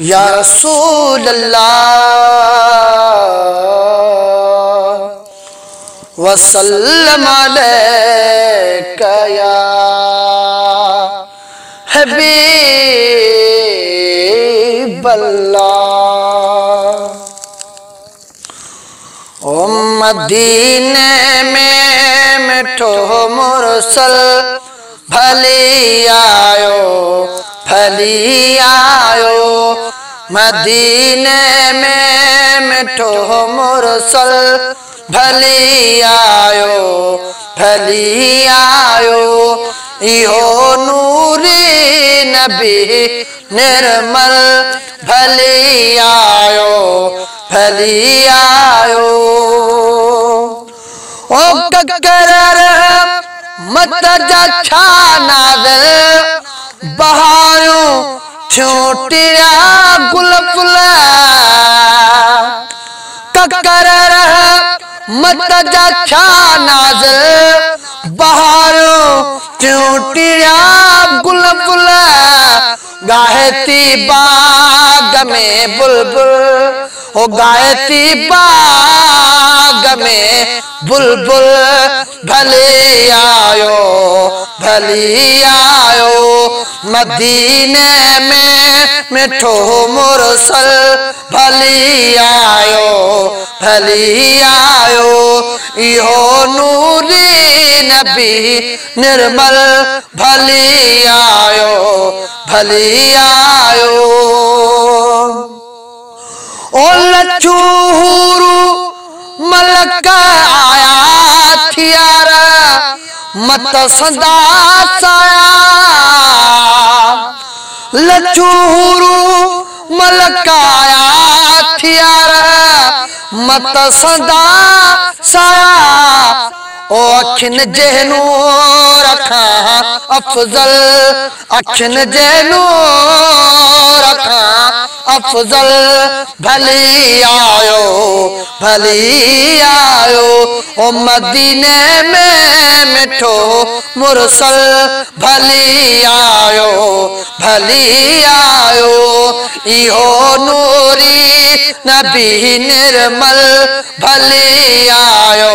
या रसूल अल्लाह वसल्लम अलैका या हबीब अल्लाह। ओ मदीने में मिठो मुरसल भली आयो मदीने में मिठो मुरसल भली आयो इहो नूरी नबी निर्मल भली आयो ओ ककर मत जा छा नाज़िल बहारूं थियूं टिया गुल फुल ककर मत जा छा नाज़िल बहारूं थियूं टिया गुल फुल गायती बाग में बुलबुल ओ गायती बाग में बुलबुल भली आयो मदीने में मिठो मुरसल भली आयो इहो नूरी नबी निर्मल भली आयो ओ लचूरू मलक आया थियारा मत सदा साया लचूरू मलक आया थियारा मत सदा साया ओ अखिन जहनू रखा अफजल अखिन जहनू रखा अफजल भली आयो ओ मदीने में मिठो मुरसल भली आयो इहो नूरी नबी निर्मल भली आयो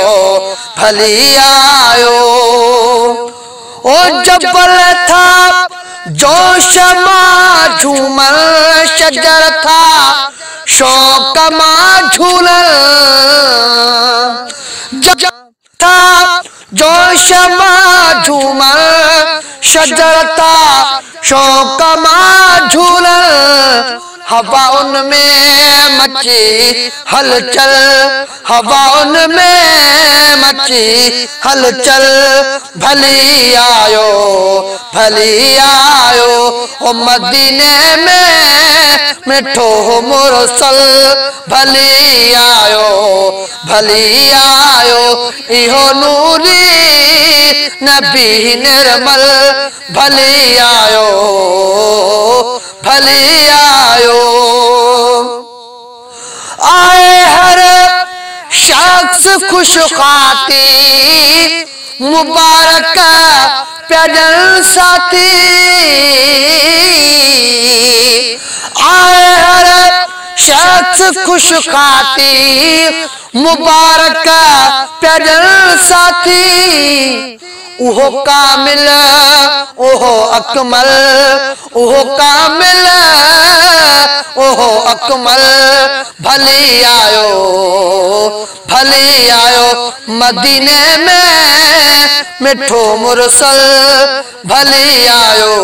ओ जबल था जोश मां झूमर शजर था शौक मां झूलल जब था जोश मां झूमर शजर था शौक मां झूलल हवा उनमें मची हलचल भली आयो ओ मदीने में मिठो मुरसल भली आयो इहो नूरी नबी निर्मल भली आयो आए हर शख्स खुश खाती मुबारक प्यादल साथी आए हर शख्स खुश खाती मुबारक प्यादल साथी उहो कामिल ओहो अकमल भली आयो मदीने में मिठो मुरसल भली आयो